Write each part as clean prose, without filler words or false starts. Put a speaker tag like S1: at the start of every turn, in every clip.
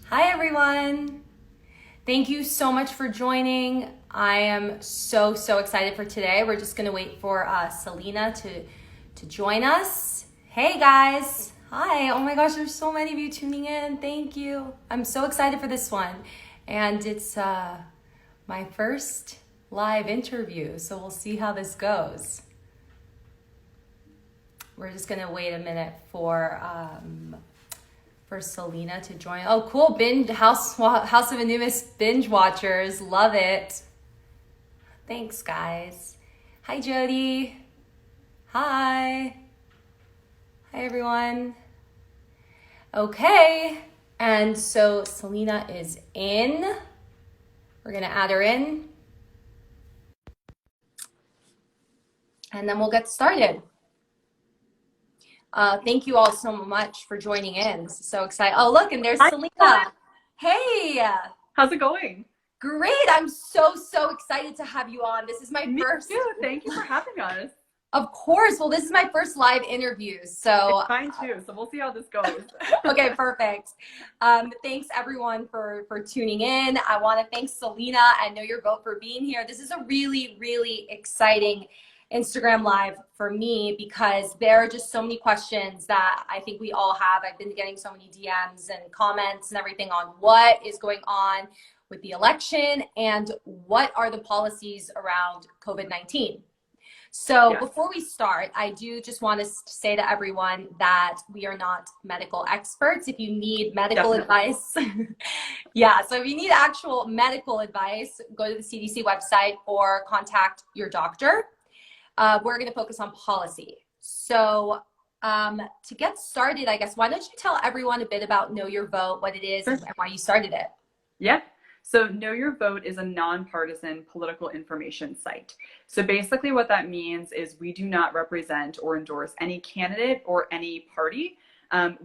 S1: Hi, everyone. Thank you so much for joining. I am so excited for today. We're just going to wait for Selena to join us. Hey, guys. Hi. Oh my gosh, there's so many of you tuning in. Thank you. I'm so excited for this one. And it's my first live interview, so we'll see how this goes. We're just going to wait a minute for Selena to join. Oh, cool. House of Anubis binge watchers. Love it. Thanks, guys. Hi, Jody. Hi. Hi, everyone. Okay. And so Selena is in. We're going to add her in. And then we'll get started. Thank you all so much for joining in. This is so exciting. Oh, look, and there's
S2: Hi.
S1: Selena. Hey.
S2: How's it going?
S1: Great. I'm so excited to have you on. This is my
S2: Me
S1: first.
S2: too. Thank you for having us.
S1: Of course. Well, this is my first live interview. So,
S2: It's mine too. So we'll see how this goes.
S1: okay, perfect. Thanks everyone for tuning in. I want to thank Selena and Know Your Vote for being here. This is a really exciting Instagram live for me because there are just so many questions that I think we all have. I've been getting so many DMs and comments and everything on what is going on with the election and what are the policies around COVID-19. So
S2: Yes.
S1: before we start, I do just want to say to everyone that we are not medical experts. If you need medical
S2: Definitely.
S1: advice, yeah, so if you need actual medical advice, go to the CDC website or contact your doctor. We're going to focus on policy. So to get started, I guess, why don't you tell everyone a bit about Know Your Vote, what it is,
S2: Sure.
S1: and why you started it?
S2: Yeah. So Know Your Vote is a nonpartisan political information site. So basically what that means is we do not represent or endorse any candidate or any party.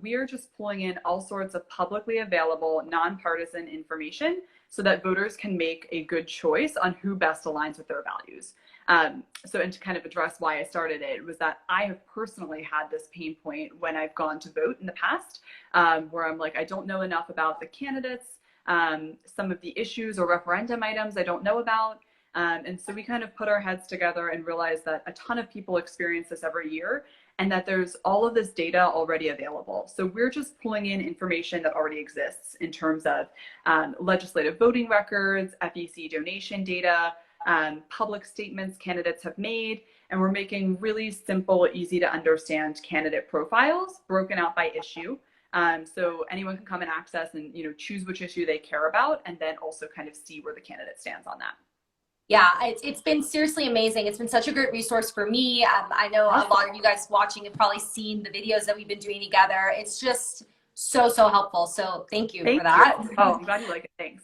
S2: We are just pulling in all sorts of publicly available nonpartisan information so that voters can make a good choice on who best aligns with their values. And to kind of address why I started it was that I have personally had this pain point when I've gone to vote in the past, where I'm like, I don't know enough about the candidates. Some of the issues or referendum items I don't know about. And so we kind of put our heads together and realized that a ton of people experience this every year and that there's all of this data already available. So we're just pulling in information that already exists in terms of legislative voting records, FEC donation data, public statements candidates have made, and we're making really simple, easy to understand candidate profiles broken out by issue. So anyone can come and access and choose which issue they care about, and then also kind of see where the candidate stands on that.
S1: Yeah, it's been seriously amazing. It's been such a great resource for me. I know a lot of you guys watching have probably seen the videos that we've been doing together. It's just so helpful. So thank you for
S2: Thank
S1: that.
S2: you. Oh, I'm glad you like it. Thanks.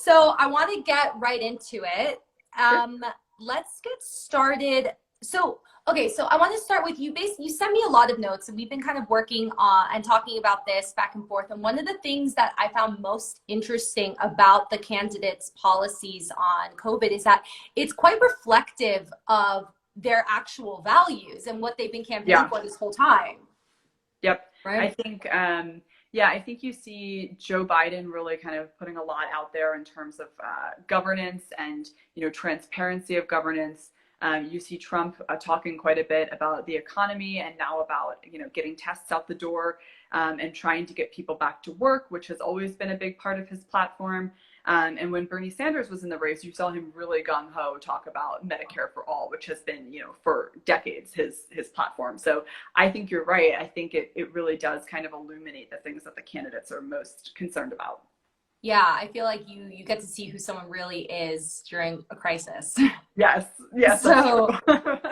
S1: So I want to get right into it.
S2: Sure.
S1: Let's get started. So, okay, so I want to start with you. You sent me a lot of notes, and we've been kind of working on and talking about this back and forth. And one of the things that I found most interesting about the candidates' policies on COVID is that it's quite reflective of their actual values and what they've been campaigning for this whole time.
S2: Yep.
S1: Right.
S2: I think you see Joe Biden really kind of putting a lot out there in terms of governance and, transparency of governance. You see Trump talking quite a bit about the economy and now about, getting tests out the door and trying to get people back to work, which has always been a big part of his platform. And when Bernie Sanders was in the race, you saw him really gung-ho talk about Medicare for all, which has been, for decades his platform. So I think you're right. I think it really does kind of illuminate the things that the candidates are most concerned about.
S1: Yeah, I feel like you get to see who someone really is during a crisis.
S2: Yes, yes,
S1: So,
S2: that's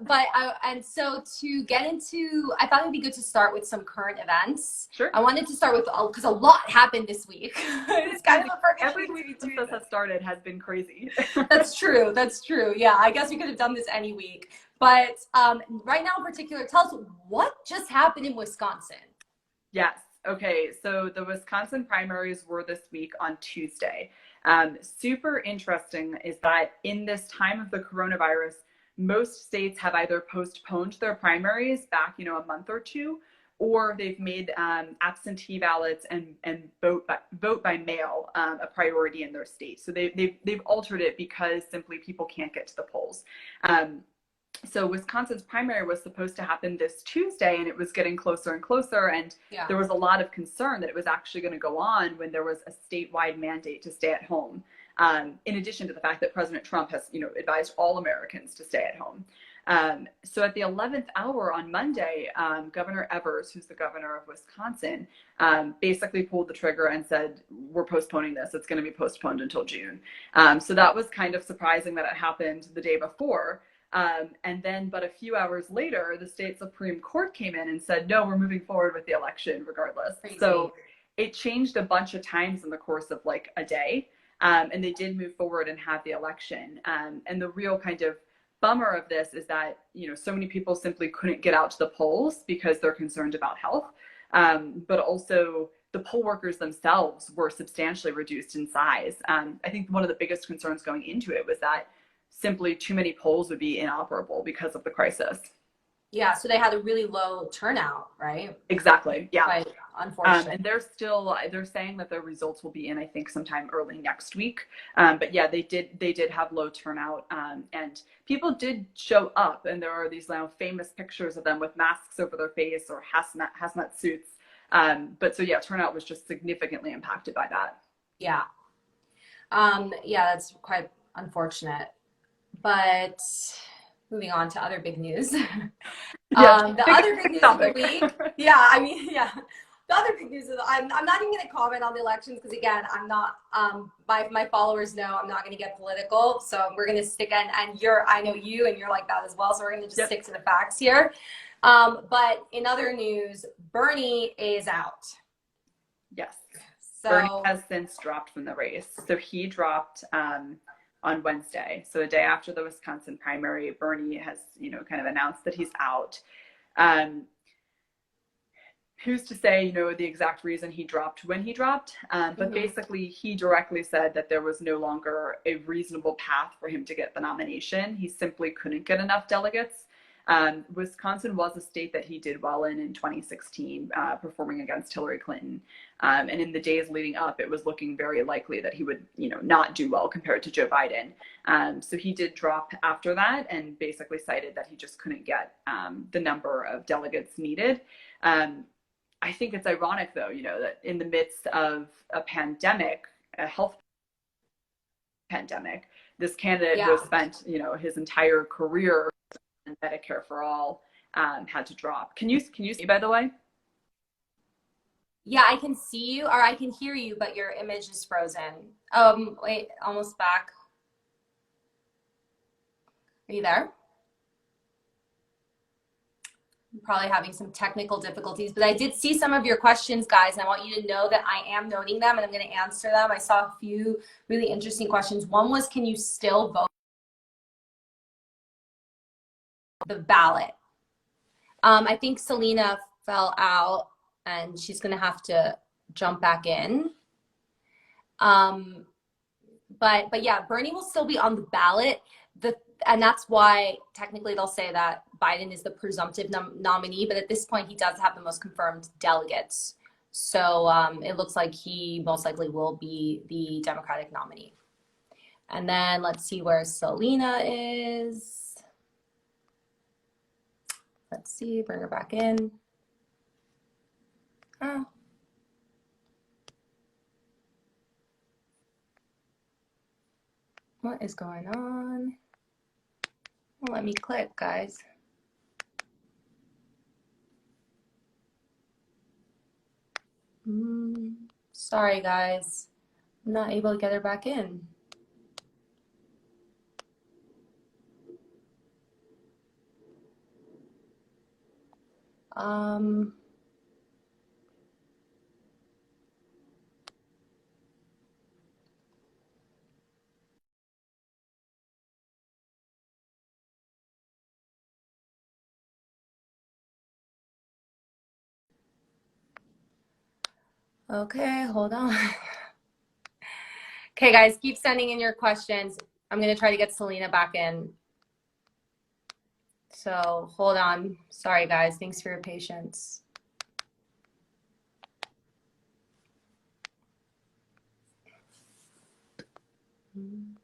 S2: true.
S1: so to get into, I thought it'd be good to start with some current events.
S2: Sure.
S1: I wanted to start with, because a lot happened this week. It's kind of a perfect
S2: Every
S1: week
S2: week
S1: to
S2: since
S1: do
S2: this has
S1: this.
S2: started has been crazy.
S1: That's true. That's true. Yeah, I guess we could have done this any week. But right now in particular, tell us what just happened in Wisconsin.
S2: Yes. Okay. So the Wisconsin primaries were this week on Tuesday. Super interesting is that in this time of the coronavirus, most states have either postponed their primaries back, a month or two, or they've made absentee ballots and vote by mail a priority in their state. So they've altered it because simply people can't get to the polls. So Wisconsin's primary was supposed to happen this Tuesday, and it was getting closer and closer. And there was a lot of concern that it was actually going to go on when there was a statewide mandate to stay at home. In addition to the fact that President Trump has, advised all Americans to stay at home. So at the 11th hour on Monday, Governor Evers, who's the governor of Wisconsin, basically pulled the trigger and said, we're postponing this. It's going to be postponed until June. So that was kind of surprising that it happened the day before. And then, but a few hours later, the state Supreme Court came in and said, no, we're moving forward with the election regardless. Crazy. So it changed a bunch of times in the course of like a day. And they did move forward and have the election. And the real kind of bummer of this is that, so many people simply couldn't get out to the polls because they're concerned about health. But also the poll workers themselves were substantially reduced in size. I think one of the biggest concerns going into it was that simply too many polls would be inoperable because of the crisis.
S1: Yeah, so they had a really low turnout, right?
S2: Exactly. Yeah.
S1: Right. Unfortunately.
S2: And they're saying that their results will be in, I think, sometime early next week. But yeah, they did have low turnout, and people did show up, and there are these now famous pictures of them with masks over their face or hazmat suits. But so yeah, turnout was just significantly impacted by that.
S1: Yeah. Yeah, that's quite unfortunate. But moving on to other big news. The other big news of the week. The other big news is I'm not even going to comment on the elections because, again, I'm not, my followers know I'm not going to get political. So we're going to stick and I know you and you're like that as well. So we're going to just stick to the facts here. But in other news, Bernie is out.
S2: Yes. So Bernie has since dropped from the race. So he dropped on Wednesday. So a day after the Wisconsin primary, Bernie has, kind of announced that he's out. Who's to say, the exact reason he dropped when he dropped? But basically, he directly said that there was no longer a reasonable path for him to get the nomination. He simply couldn't get enough delegates. Wisconsin was a state that he did well in 2016, performing against Hillary Clinton. And in the days leading up, it was looking very likely that he would, not do well compared to Joe Biden. So he did drop after that and basically cited that he just couldn't get the number of delegates needed. I think it's ironic, though, that in the midst of a pandemic, a health pandemic, this candidate who has spent, his entire career in Medicare for all had to drop. Can you see, by the way?
S1: Yeah, I can see you, or I can hear you, but your image is frozen. Wait, almost back. Are you there? I'm probably having some technical difficulties, but I did see some of your questions, guys, and I want you to know that I am noting them and I'm going to answer them. I saw a few really interesting questions. One was, can you still vote the ballot? I think Selena fell out and she's going to have to jump back in. But yeah, Bernie will still be on the ballot. And that's why technically they'll say that Biden is the presumptive nominee, but at this point he does have the most confirmed delegates. So it looks like he most likely will be the Democratic nominee. And then let's see where Selena is. Let's see, bring her back in. Oh. What is going on? Well, let me click, guys. Sorry, guys. I'm not able to get her back in. Okay, hold on. Okay, guys, keep sending in your questions. I'm going to try to get Selena back in. So hold on. Sorry, guys. Thanks for your patience. Mm.